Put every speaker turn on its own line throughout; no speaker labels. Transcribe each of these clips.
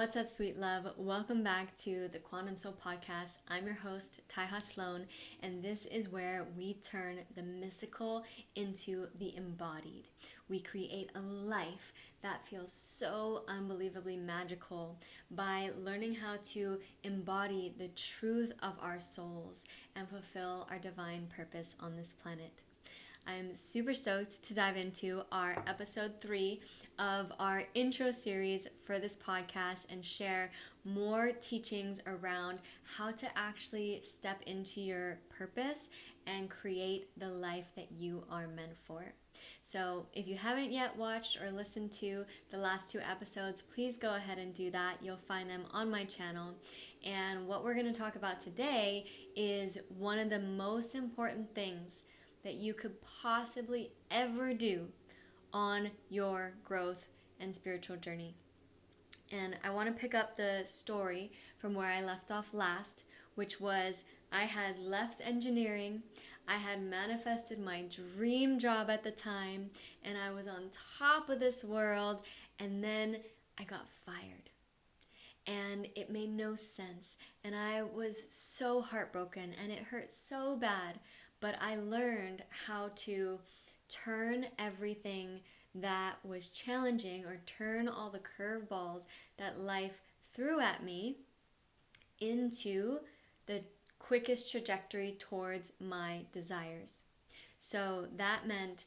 What's up, sweet love? Welcome back to the Quantum Soul Podcast. I'm your host, Taiha Sloan, and this is where we turn the mystical into the embodied. We create a life that feels so unbelievably magical by learning how to embody the truth of our souls and fulfill our divine purpose on this planet. I'm super stoked to dive into our episode 3 of our intro series for this podcast and share more teachings around how to actually step into your purpose and create the life that you are meant for. So, if you haven't yet watched or listened to the last 2 episodes, please go ahead and do that. You'll find them on my channel. And what we're going to talk about today is one of the most important things that you could possibly ever do on your growth and spiritual journey. And I want to pick up the story from where I left off last, which was I had left engineering, I had manifested my dream job at the time, and I was on top of this world, and then I got fired. And it made no sense, and I was so heartbroken, and it hurt so bad. But I learned how to turn everything that was challenging or turn all the curveballs that life threw at me into the quickest trajectory towards my desires. So that meant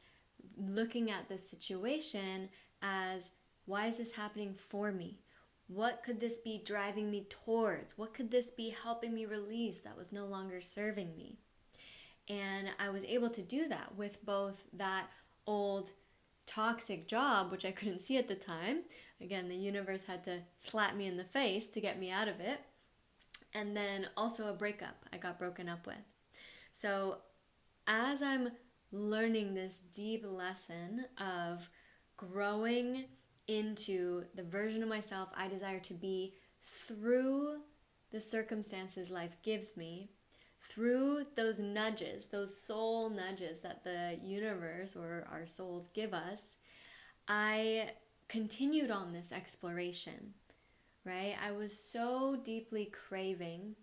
looking at this situation as, why is this happening for me? What could this be driving me towards? What could this be helping me release that was no longer serving me? And I was able to do that with both that old toxic job, which I couldn't see at the time. Again, the universe had to slap me in the face to get me out of it. And then also a breakup I got broken up with. So as I'm learning this deep lesson of growing into the version of myself I desire to be through the circumstances life gives me, through those nudges, those soul nudges that the universe or our souls give us, I continued on this exploration, right? I was so deeply craving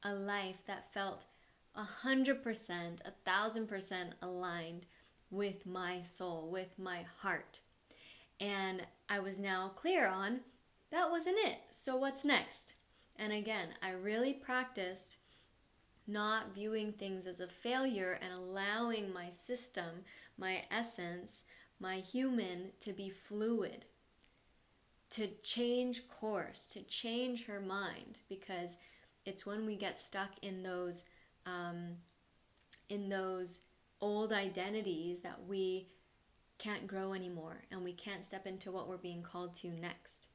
a life that felt 100%, 1,000% aligned with my soul, with my heart. And I was now clear on that wasn't it. So what's next? And again, I really practiced not viewing things as a failure and allowing my system, my essence, my human to be fluid, to change course, to change her mind, because it's when we get stuck in those old identities that we can't grow anymore and we can't step into what we're being called to next.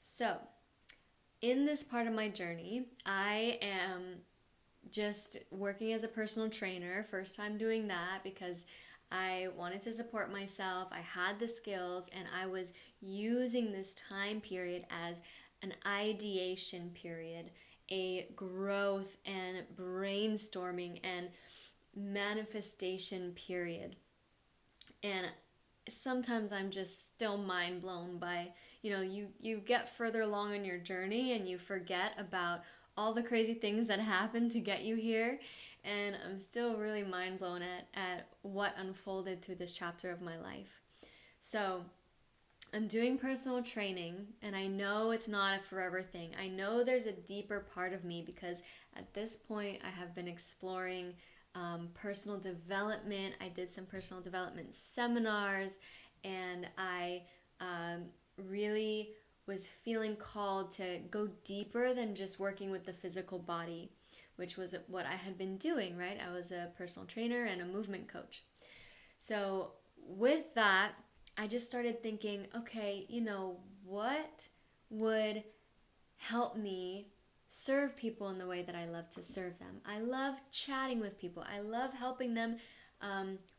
So, in this part of my journey, I am just working as a personal trainer, first time doing that because I wanted to support myself. I had the skills and I was using this time period as an ideation period, a growth and brainstorming and manifestation period. And sometimes I'm just still mind blown by, you get further along in your journey and you forget about all the crazy things that happened to get you here. And I'm still really mind blown at what unfolded through this chapter of my life. So I'm doing personal training, and I know it's not a forever thing. I know there's a deeper part of me because at this point I have been exploring personal development. I did some personal development seminars, and I really was feeling called to go deeper than just working with the physical body, which was what I had been doing, right? I was a personal trainer and a movement coach. So with that, I just started thinking, okay, what would help me serve people in the way that I love to serve them? I love chatting with people. I love helping them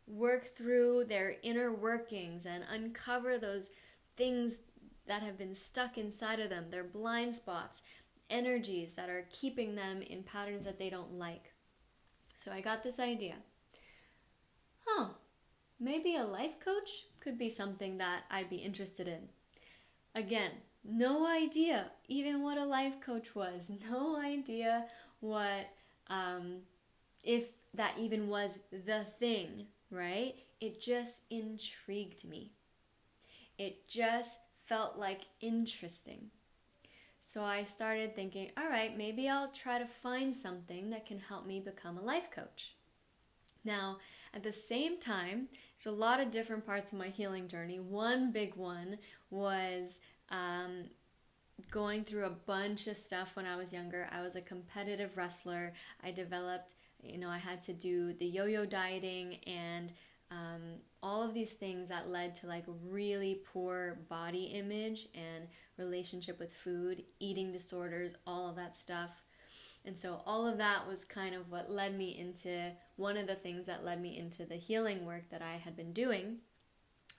work through their inner workings and uncover those things that have been stuck inside of them, their blind spots, energies that are keeping them in patterns that they don't like. So I got this idea. Maybe a life coach could be something that I'd be interested in. Again, No idea even what a life coach was. No idea what, if that even was the thing, right? It just intrigued me. It just felt like interesting. So I started thinking, all right, maybe I'll try to find something that can help me become a life coach. Now, at the same time, there's a lot of different parts of my healing journey. One big one was going through a bunch of stuff when I was younger. I was a competitive wrestler. I developed, I had to do the yo-yo dieting and all of these things that led to like really poor body image and relationship with food, eating disorders, all of that stuff. And so all of that was kind of what led me into one of the things that led me into the healing work that I had been doing.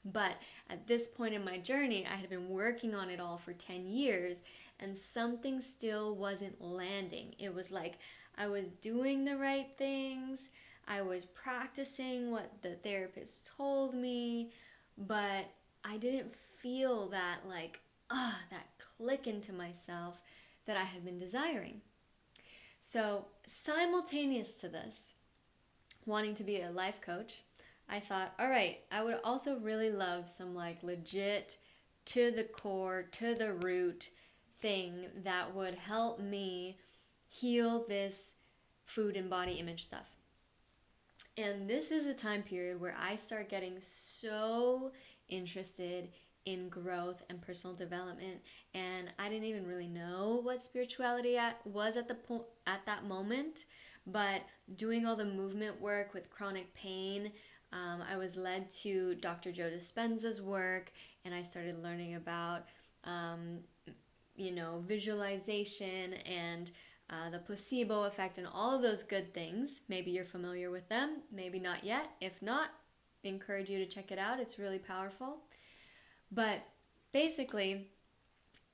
But at this point in my journey, I had been working on it all for 10 years and something still wasn't landing. It was like I was doing the right things, I was practicing what the therapist told me, but I didn't feel that that click into myself that I had been desiring. So, simultaneous to this, wanting to be a life coach, I thought, all right, I would also really love some like legit, to the core, to the root thing that would help me heal this food and body image stuff. And this is a time period where I start getting so interested in growth and personal development, and I didn't even really know what spirituality was at that moment. But doing all the movement work with chronic pain, I was led to Dr. Joe Dispenza's work, and I started learning about visualization and the placebo effect and all of those good things. Maybe you're familiar with them, maybe not yet. If not, I encourage you to check it out. It's really powerful. But basically,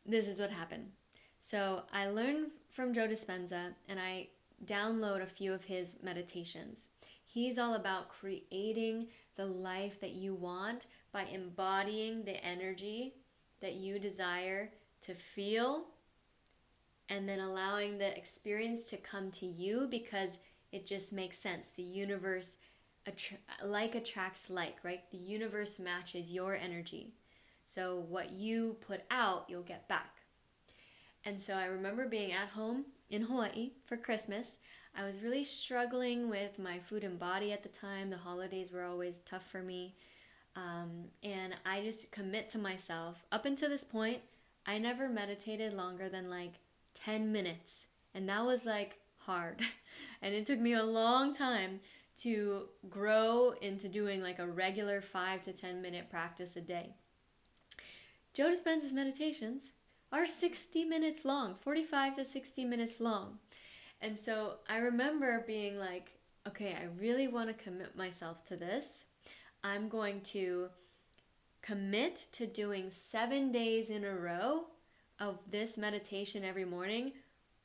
this is what happened. So I learned from Joe Dispenza and I download a few of his meditations. He's all about creating the life that you want by embodying the energy that you desire to feel, and then allowing the experience to come to you because it just makes sense. The universe like attracts like, right? The universe matches your energy. So what you put out, you'll get back. And so I remember being at home in Hawaii for Christmas. I was really struggling with my food and body at the time. The holidays were always tough for me. And I just commit to myself. Up until this point, I never meditated longer than like 10 minutes. And that was like hard. And it took me a long time to grow into doing like a regular 5 to 10 minute practice a day. Joe Dispenza's meditations are 60 minutes long, 45 to 60 minutes long. And so I remember being like, okay, I really want to commit myself to this. I'm going to commit to doing 7 days in a row of this meditation every morning,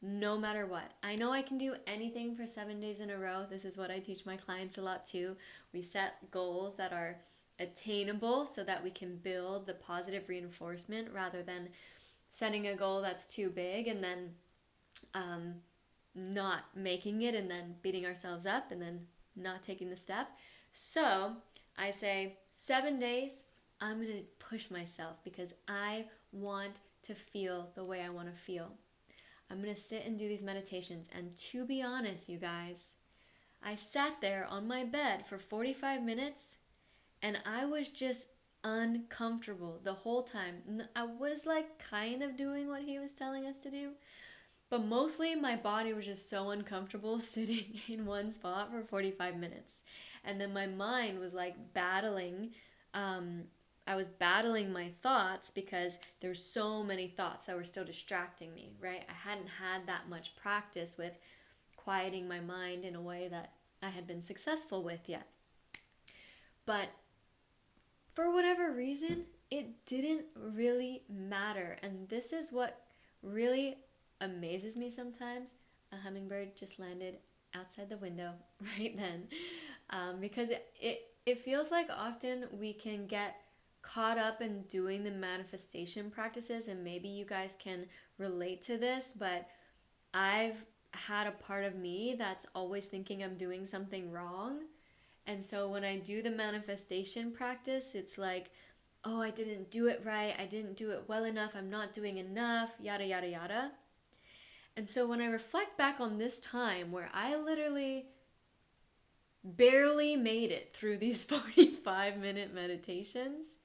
no matter what. I know I can do anything for 7 days in a row. This is what I teach my clients a lot too. We set goals that are attainable so that we can build the positive reinforcement rather than setting a goal that's too big and then not making it and then beating ourselves up and then not taking the step. So I say 7 days, I'm going to push myself because I want to feel the way I want to feel. I'm going to sit and do these meditations. And to be honest, you guys, I sat there on my bed for 45 minutes and I was just uncomfortable the whole time. I was like kind of doing what he was telling us to do, but mostly my body was just so uncomfortable sitting in one spot for 45 minutes. And then my mind was like battling. I was battling my thoughts because there's so many thoughts that were still distracting me, right? I hadn't had that much practice with quieting my mind in a way that I had been successful with yet. But for whatever reason, it didn't really matter. And this is what really amazes me sometimes. A hummingbird just landed outside the window right then. Because it feels like often we can get caught up in doing the manifestation practices, and maybe you guys can relate to this, but I've had a part of me that's always thinking I'm doing something wrong. And so when I do the manifestation practice, it's like, oh, I didn't do it right. I didn't do it well enough. I'm not doing enough, yada, yada, yada. And so when I reflect back on this time where I literally barely made it through these 45-minute meditations,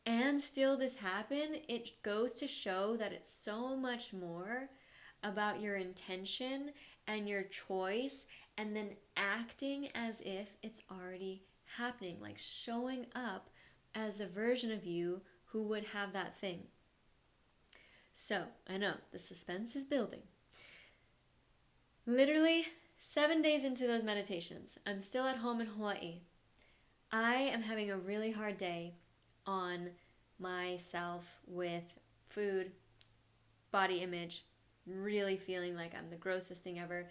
and still this happened, it goes to show that it's so much more about your intention and your choice, and then acting as if it's already happening, like showing up as the version of you who would have that thing. So, I know, the suspense is building. Literally 7 days into those meditations, I'm still at home in Hawaii. I am having a really hard day on myself with food, body image, really feeling like I'm the grossest thing ever.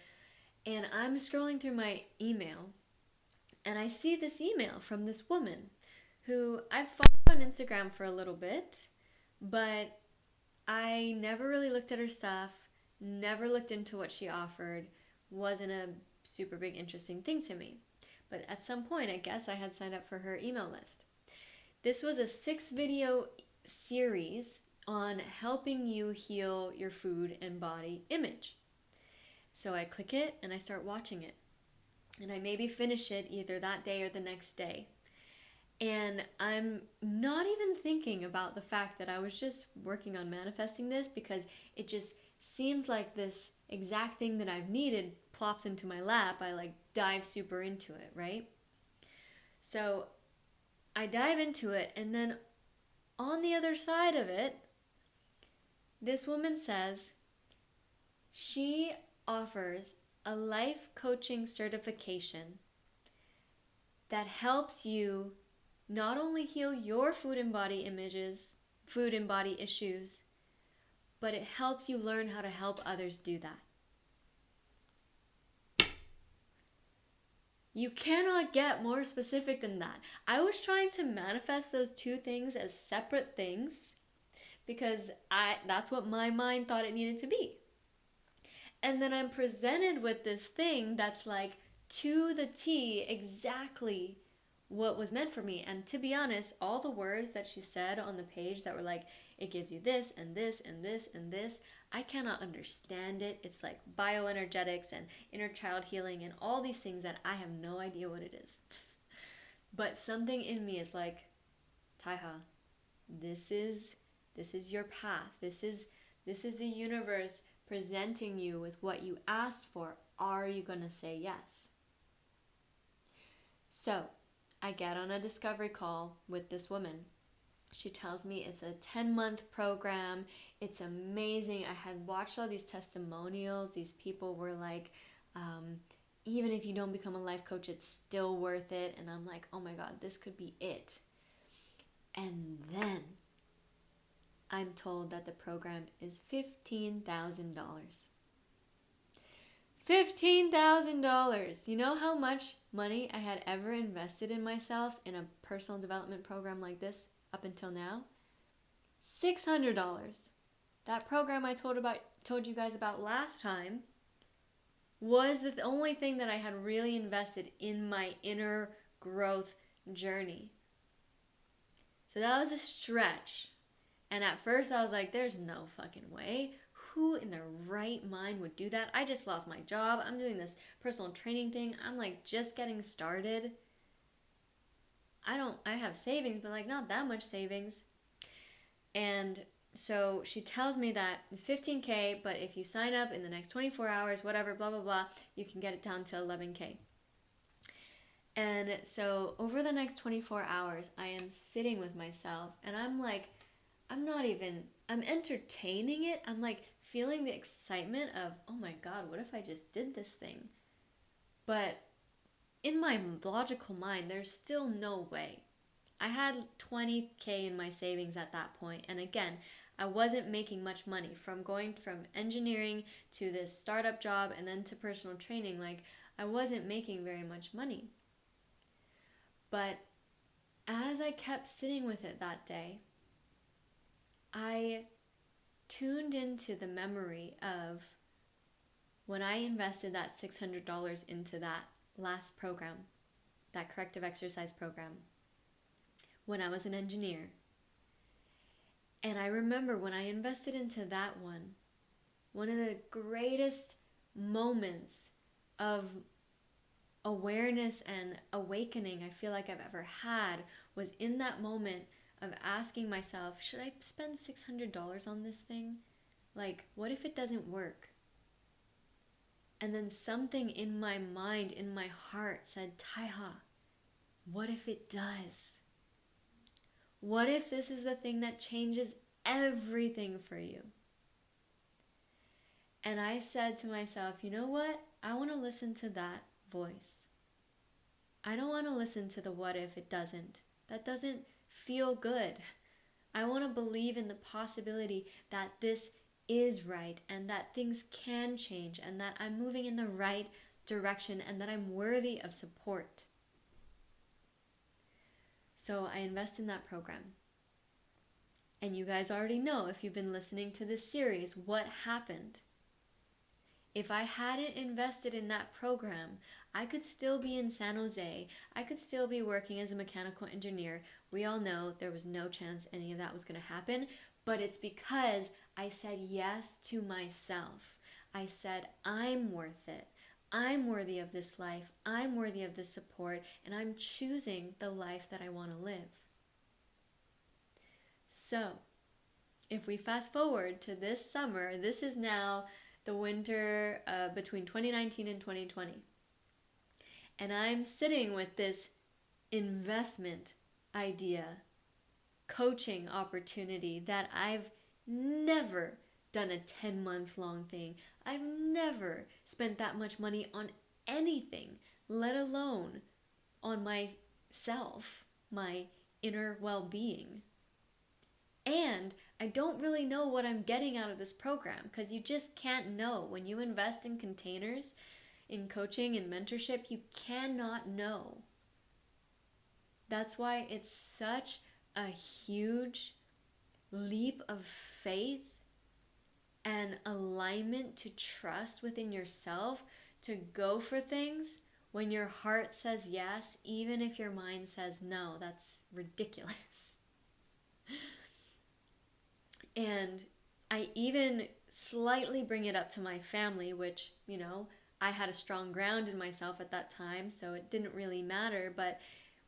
And I'm scrolling through my email, and I see this email from this woman who I've followed on Instagram for a little bit, but I never really looked at her stuff, never looked into what she offered, wasn't a super big interesting thing to me. But at some point, I guess I had signed up for her email list. This was a 6-video series on helping you heal your food and body image. So I click it and I start watching it. And I maybe finish it either that day or the next day. And I'm not even thinking about the fact that I was just working on manifesting this, because it just seems like this exact thing that I've needed plops into my lap. I like dive super into it, right? So I dive into it, and then on the other side of it, this woman says she offers a life coaching certification that helps you not only heal your food and body issues, but it helps you learn how to help others do that. You cannot get more specific than that. I was trying to manifest those two things as separate things because that's what my mind thought it needed to be. And then I'm presented with this thing that's like to the T exactly what was meant for me. And to be honest, all the words that she said on the page that were like, it gives you this and this and this and this, I cannot understand it. It's like bioenergetics and inner child healing and all these things that I have no idea what it is. But something in me is like, Taiha, this is your path. This is the universe presenting you with what you asked for. Are you going to say yes? So I get on a discovery call with this woman. She tells me it's a 10-month program. It's amazing. I had watched all these testimonials. These people were like, even if you don't become a life coach, it's still worth it. And I'm like, oh my God, this could be it. And then I'm told that the program is $15,000. $15,000. You know how much money I had ever invested in myself in a personal development program like this up until now? $600. That program I told you guys about last time was the only thing that I had really invested in my inner growth journey. So that was a stretch. And at first I was like, there's no fucking way. Who in their right mind would do that? I just lost my job. I'm doing this personal training thing. I'm like just getting started. I have savings, but like not that much savings. And so she tells me that it's $15K, but if you sign up in the next 24 hours, whatever, blah, blah, blah, you can get it down to $11K. And so over the next 24 hours, I am sitting with myself and I'm like, I'm entertaining it. I'm like feeling the excitement of, oh my God, what if I just did this thing? But in my logical mind, there's still no way. I had $20K in my savings at that point. And again, I wasn't making much money from going from engineering to this startup job and then to personal training. Like I wasn't making very much money. But as I kept sitting with it that day, I tuned into the memory of when I invested that $600 into that last program, that corrective exercise program, when I was an engineer. And I remember when I invested into that one of the greatest moments of awareness and awakening I feel like I've ever had was in that moment of asking myself, should I spend $600 on this thing? Like, what if it doesn't work? And then something in my mind, in my heart said, Taiha, what if it does? What if this is the thing that changes everything for you? And I said to myself, you know what? I want to listen to that voice. I don't want to listen to the what if it doesn't. That doesn't feel good. I want to believe in the possibility that this is right and that things can change and that I'm moving in the right direction and that I'm worthy of support. So I invest in that program. And you guys already know, if you've been listening to this series, what happened. If I hadn't invested in that program, I could still be in San Jose. I could still be working as a mechanical engineer. We all know there was no chance any of that was going to happen, but it's because I said yes to myself. I said, I'm worth it. I'm worthy of this life. I'm worthy of this support, and I'm choosing the life that I want to live. So, if we fast forward to this summer, this is now the winter between 2019 and 2020. And I'm sitting with this investment idea, coaching opportunity that I've never done a 10-month long thing. I've never spent that much money on anything, let alone on myself, my inner well-being. And I don't really know what I'm getting out of this program, because you just can't know. When you invest in containers, in coaching and mentorship, you cannot know. That's why it's such a huge leap of faith and alignment to trust within yourself to go for things when your heart says yes, even if your mind says no. That's ridiculous. And I even slightly bring it up to my family, which, I had a strong ground in myself at that time, so it didn't really matter. But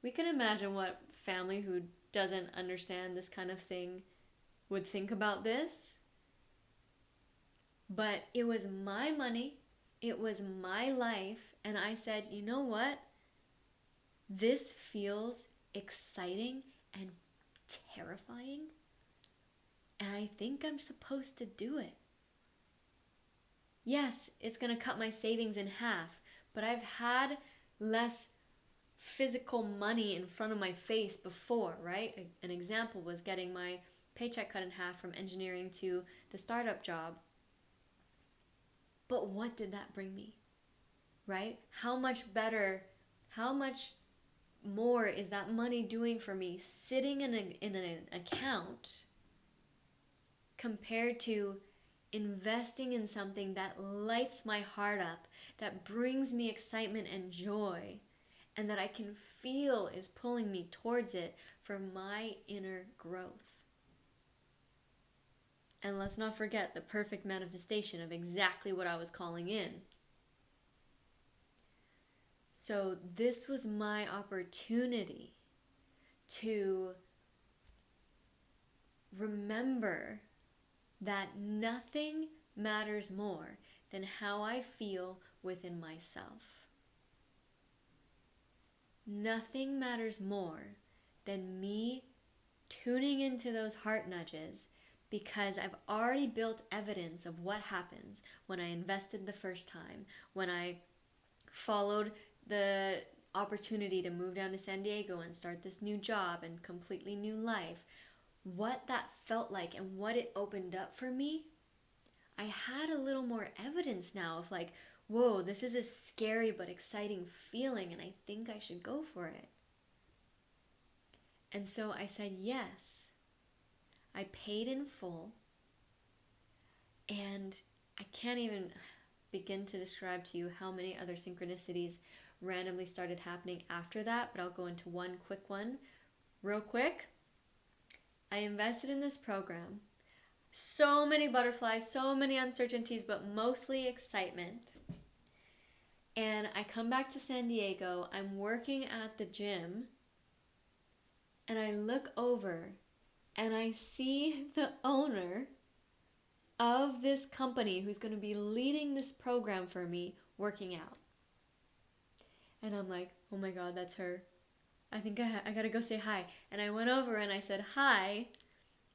we can imagine what family who doesn't understand this kind of thing would think about this. But it was my money, it was my life, and I said, you know what? This feels exciting and terrifying. And I think I'm supposed to do it. Yes, it's going to cut my savings in half, but I've had less physical money in front of my face before, right? An example was getting my paycheck cut in half from engineering to the startup job. But what did that bring me, right? How much better, how much more is that money doing for me sitting in an account compared to investing in something that lights my heart up, that brings me excitement and joy, and that I can feel is pulling me towards it for my inner growth. And let's not forget the perfect manifestation of exactly what I was calling in. So this was my opportunity to remember that nothing matters more than how I feel within myself. Nothing matters more than me tuning into those heart nudges, because I've already built evidence of what happens when I invested the first time, when I followed the opportunity to move down to San Diego and start this new job and completely new life. What that felt like and what it opened up for me, I had a little more evidence now of like, whoa, this is a scary but exciting feeling and I think I should go for it. And so I said yes. I paid in full, and I can't even begin to describe to you how many other synchronicities randomly started happening after that, but I'll go into one quick one real quick. I invested in this program. So many butterflies, so many uncertainties, but mostly excitement. And I come back to San Diego. I'm working at the gym, and I look over and I see the owner of this company who's going to be leading this program for me working out. And I'm like, oh my God, that's her. I think I gotta go say hi. And I went over and I said hi,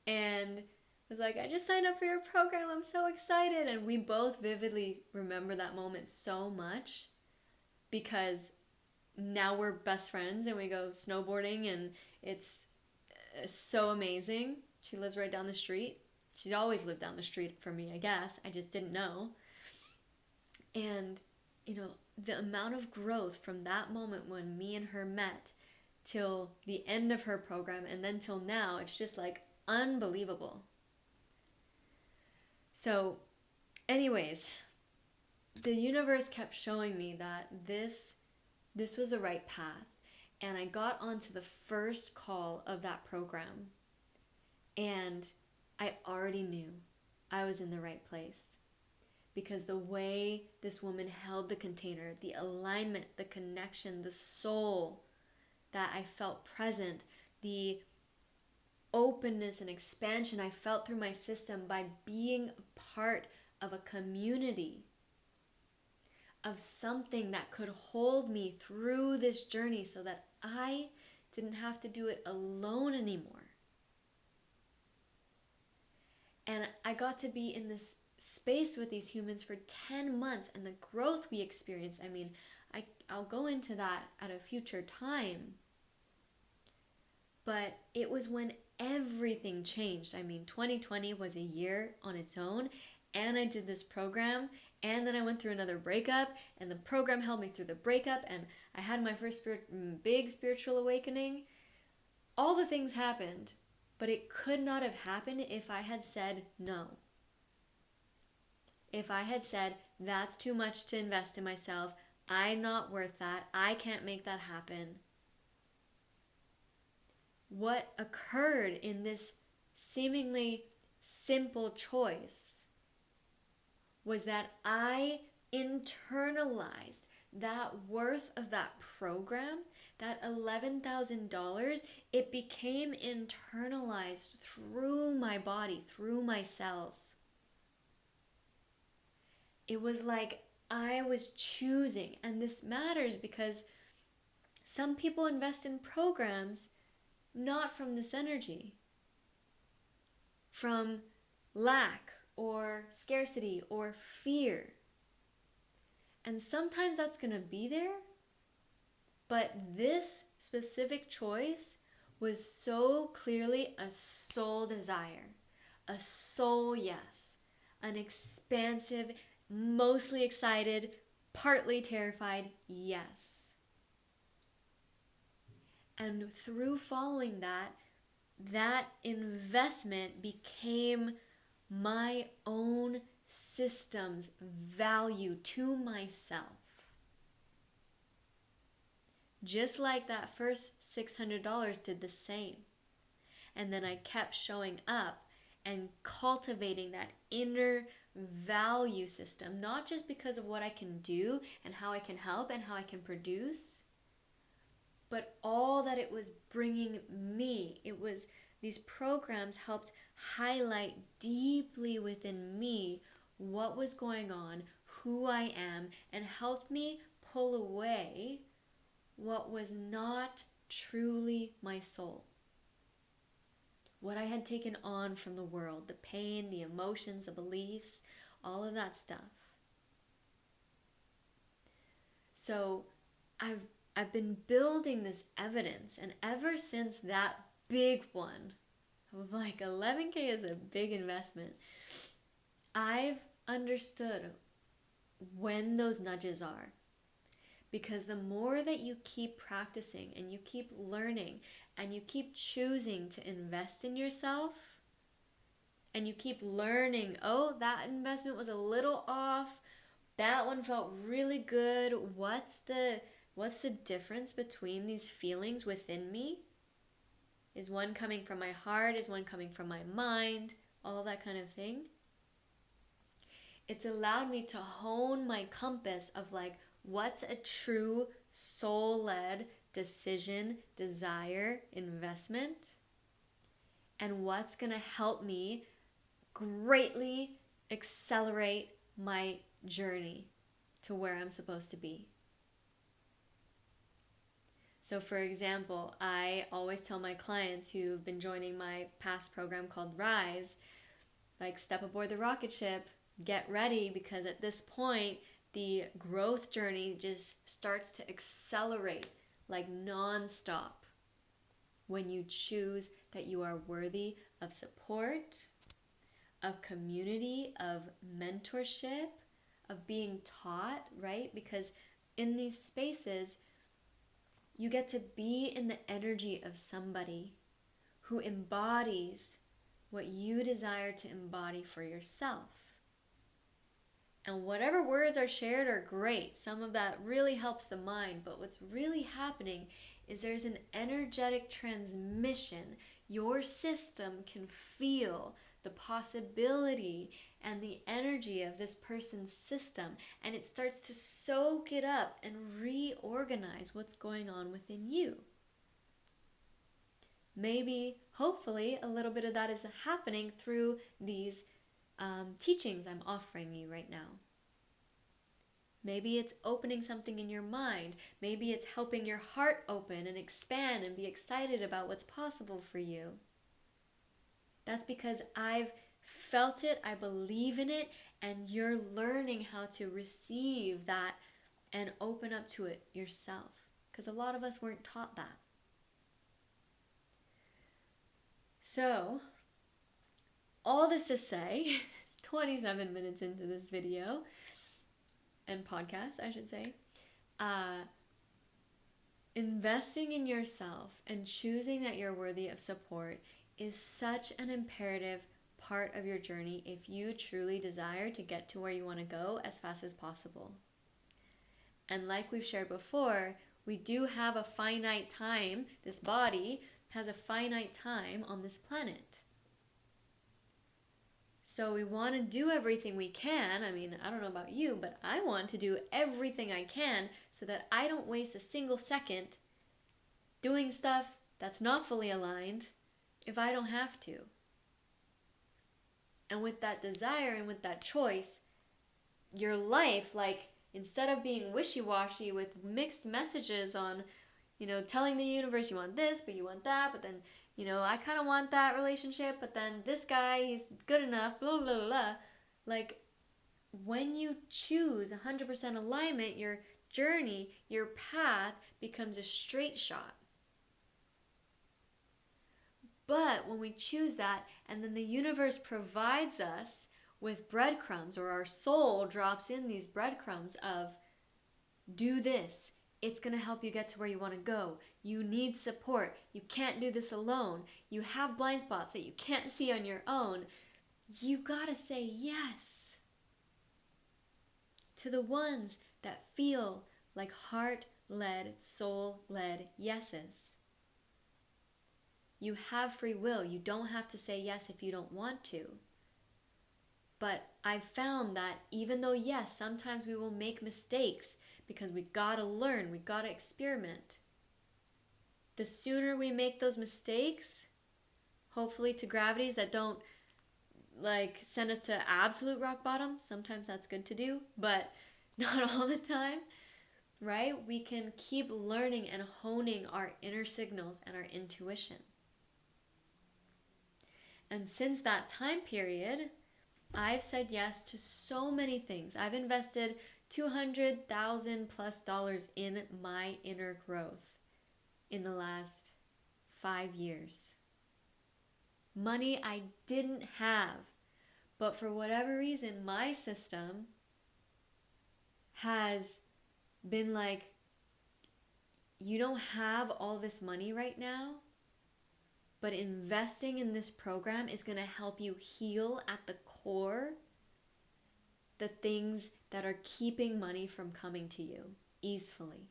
and was like, I just signed up for your program. I'm so excited. And we both vividly remember that moment so much because now we're best friends and we go snowboarding, and it's so amazing. She lives right down the street. She's always lived down the street for me, I guess. I just didn't know. And, the amount of growth from that moment when me and her met till the end of her program and then till now, it's just like unbelievable. So, anyways, the universe kept showing me that this was the right path. And I got onto the first call of that program, and I already knew I was in the right place. Because the way this woman held the container, the alignment, the connection, the soul that I felt present, the openness and expansion I felt through my system by being part of a community, of something that could hold me through this journey so that I didn't have to do it alone anymore. And I got to be in this space with these humans for 10 months, and the growth we experienced. I mean, I'll go into that at a future time. But it was when everything changed. I mean, 2020 was a year on its own, and I did this program, and then I went through another breakup, and the program held me through the breakup, and I had my first big spiritual awakening. All the things happened, but it could not have happened if I had said no. If I had said, that's too much to invest in myself, I'm not worth that, I can't make that happen. What occurred in this seemingly simple choice was that I internalized that worth of that program, that $11,000, it became internalized through my body, through my cells. It was like I was choosing, and this matters because some people invest in programs not from this energy, from lack or scarcity or fear. And sometimes that's going to be there, but this specific choice was so clearly a soul desire, a soul yes, an expansive, mostly excited, partly terrified yes. And through following that investment became my own system's value to myself. Just like that first $600 did the same. And then I kept showing up and cultivating that inner value system, not just because of what I can do and how I can help and how I can produce, but all that it was bringing me. It was, these programs helped highlight deeply within me what was going on, who I am, and helped me pull away what was not truly my soul. What I had taken on from the world, the pain, the emotions, the beliefs, all of that stuff. So I've been building this evidence, and ever since that big one, of like 11K is a big investment, I've understood when those nudges are. Because the more that you keep practicing and you keep learning and you keep choosing to invest in yourself, and you keep learning, oh, that investment was a little off, that one felt really good. What's the difference between these feelings within me? Is one coming from my heart? Is one coming from my mind? All that kind of thing. It's allowed me to hone my compass of like, what's a true soul-led decision, desire, investment? And what's going to help me greatly accelerate my journey to where I'm supposed to be. So for example, I always tell my clients who've been joining my past program called Rise, like, step aboard the rocket ship, get ready, because at this point, the growth journey just starts to accelerate like nonstop when you choose that you are worthy of support, of community, of mentorship, of being taught, right? Because in these spaces, you get to be in the energy of somebody who embodies what you desire to embody for yourself. And whatever words are shared are great. Some of that really helps the mind, but what's really happening is there's an energetic transmission. Your system can feel the possibility and the energy of this person's system, and it starts to soak it up and reorganize what's going on within you. Maybe, hopefully, a little bit of that is happening through these teachings I'm offering you right now. Maybe it's opening something in your mind. Maybe it's helping your heart open and expand and be excited about what's possible for you. That's because I've felt it, I believe in it, and you're learning how to receive that and open up to it yourself. Because a lot of us weren't taught that. So, all this to say, 27 minutes into this video, and podcast, I should say, investing in yourself and choosing that you're worthy of support is such an imperative part of your journey if you truly desire to get to where you want to go as fast as possible. And like we've shared before, we do have a finite time. This body has a finite time on this planet. So we want to do everything we can. I mean, I don't know about you, but I want to do everything I can so that I don't waste a single second doing stuff that's not fully aligned if I don't have to. And with that desire and with that choice, your life, like, instead of being wishy-washy with mixed messages on, telling the universe you want this, but you want that, but then, I kind of want that relationship, but then this guy, he's good enough, blah, blah, blah, blah. Like, when you choose 100% alignment, your journey, your path becomes a straight shot. But when we choose that, and then the universe provides us with breadcrumbs, or our soul drops in these breadcrumbs of, do this. It's going to help you get to where you want to go. You need support. You can't do this alone. You have blind spots that you can't see on your own. You got to say yes to the ones that feel like heart-led, soul-led yeses. You have free will. You don't have to say yes if you don't want to. But I've found that even though, yes, sometimes we will make mistakes because we gotta learn, we gotta experiment. The sooner we make those mistakes, hopefully to gravities that don't send us to absolute rock bottom, sometimes that's good to do, but not all the time, right? We can keep learning and honing our inner signals and our intuition. And since that time period, I've said yes to so many things. I've invested $200,000+ in my inner growth in the last 5 years. Money I didn't have, but for whatever reason, my system has been like, you don't have all this money right now, but investing in this program is going to help you heal at the core the things that are keeping money from coming to you easily.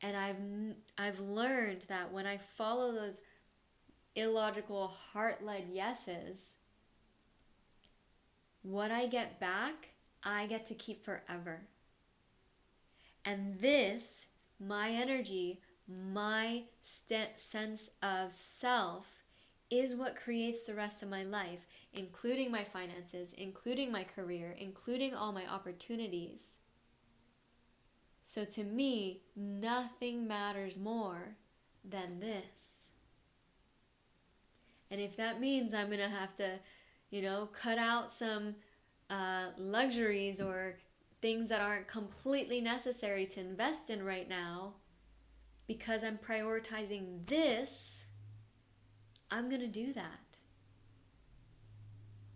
And I've learned that when I follow those illogical heart-led yeses, what I get back, I get to keep forever. And this, my energy, my sense of self, is what creates the rest of my life, including my finances, including my career, including all my opportunities. So to me, nothing matters more than this. And if that means I'm going to have to, cut out some luxuries or things that aren't completely necessary to invest in right now, because I'm prioritizing this, I'm going to do that.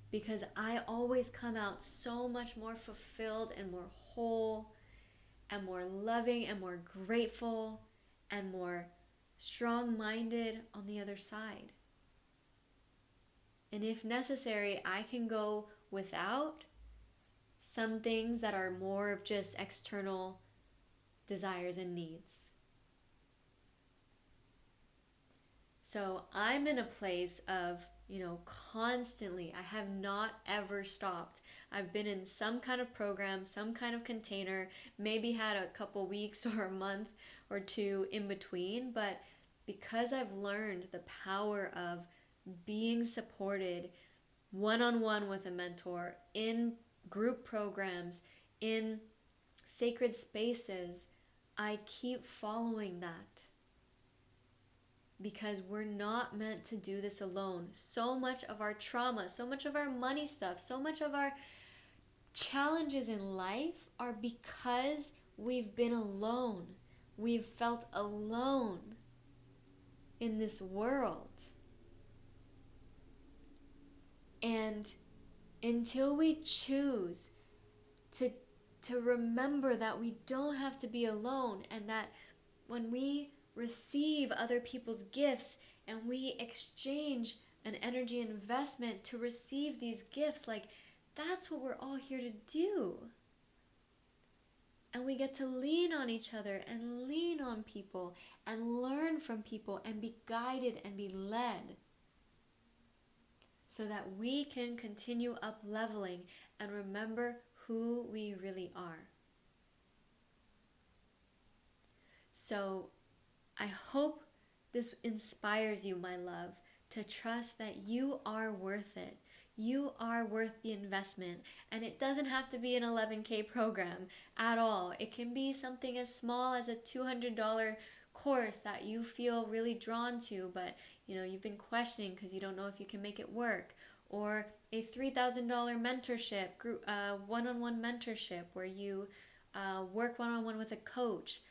Because I always come out so much more fulfilled and more whole and more loving and more grateful and more strong-minded on the other side. And if necessary, I can go without some things that are more of just external desires and needs. So I'm in a place of, constantly, I have not ever stopped. I've been in some kind of program, some kind of container, maybe had a couple weeks or a month or two in between, but because I've learned the power of being supported one-on-one with a mentor, in group programs, in sacred spaces, I keep following that. Because we're not meant to do this alone. So much of our trauma, so much of our money stuff, so much of our challenges in life are because we've been alone. We've felt alone in this world. And until we choose to remember that we don't have to be alone, and that when we receive other people's gifts and we exchange an energy investment to receive these gifts, that's what we're all here to do. And we get to lean on each other and lean on people and learn from people and be guided and be led, so that we can continue up leveling and remember who we really are. So I hope this inspires you, my love, to trust that you are worth it. You are worth the investment. And it doesn't have to be an 11K program at all. It can be something as small as a $200 course that you feel really drawn to, but you've been questioning because you don't know if you can make it work. Or a $3,000 mentorship, group, one-on-one mentorship where you work one-on-one with a coach.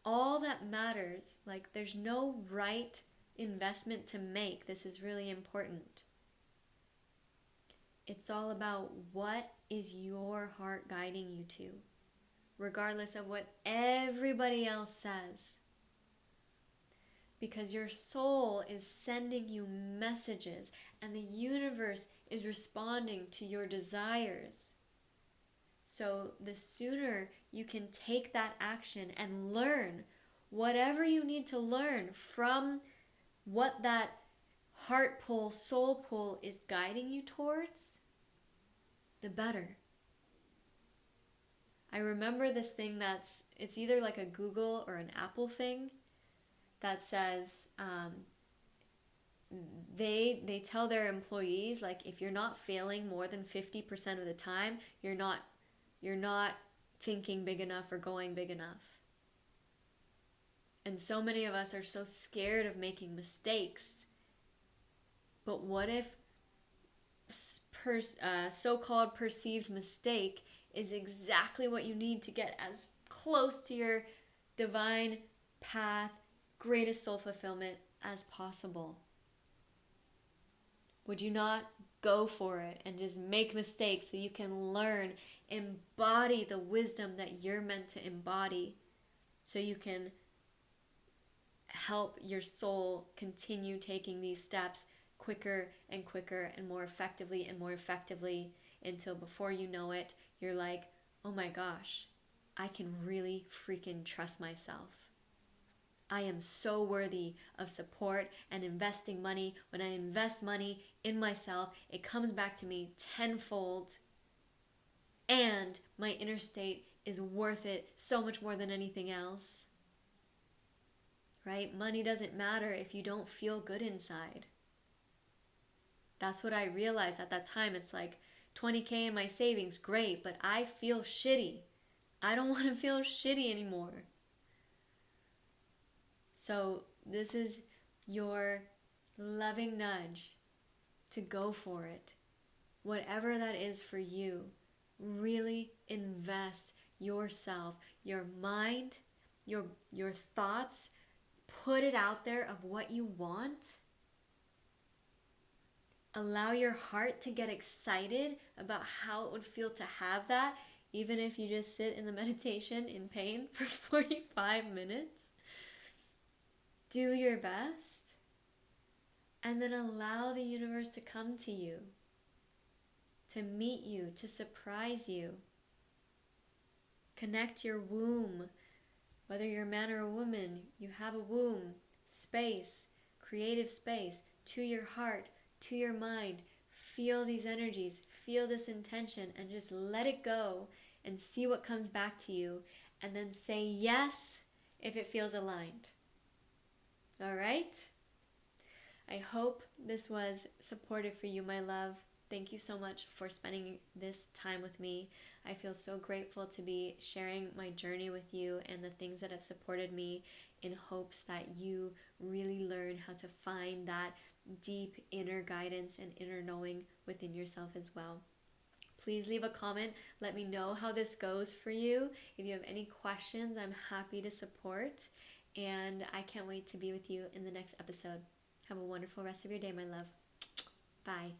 All that matters, there's no right investment to make. This is really important. It's all about what is your heart guiding you to, regardless of what everybody else says. Because your soul is sending you messages, and the universe is responding to your desires. So the sooner you can take that action and learn whatever you need to learn from what that heart pull, soul pull is guiding you towards, the better. I remember this thing it's either like a Google or an Apple thing that says they tell their employees, if you're not failing more than 50% of the time, you're not thinking big enough or going big enough. And so many of us are so scared of making mistakes. But what if so-called perceived mistake is exactly what you need to get as close to your divine path, greatest soul fulfillment as possible? Would you not go for it and just make mistakes so you can learn, embody the wisdom that you're meant to embody, so you can help your soul continue taking these steps quicker and quicker and more effectively until before you know it, you're like, oh my gosh, I can really freaking trust myself. I am so worthy of support and investing money. When I invest money in myself, it comes back to me tenfold, and my inner state is worth it so much more than anything else. Right? Money doesn't matter if you don't feel good inside. That's what I realized at that time. It's like 20K in my savings, great, but I feel shitty. I don't want to feel shitty anymore. So this is your loving nudge to go for it. Whatever that is for you, really invest yourself, your mind, your thoughts, put it out there of what you want. Allow your heart to get excited about how it would feel to have that, even if you just sit in the meditation in pain for 45 minutes. Do your best, and then allow the universe to come to you, to meet you, to surprise you. Connect your womb. Whether you're a man or a woman, you have a womb, space, creative space, to your heart, to your mind. Feel these energies, feel this intention, and just let it go and see what comes back to you. And then say yes if it feels aligned. All right? I hope this was supportive for you, my love. Thank you so much for spending this time with me. I feel so grateful to be sharing my journey with you and the things that have supported me, in hopes that you really learn how to find that deep inner guidance and inner knowing within yourself as well. Please leave a comment. Let me know how this goes for you. If you have any questions, I'm happy to support. And I can't wait to be with you in the next episode. Have a wonderful rest of your day, my love. Bye.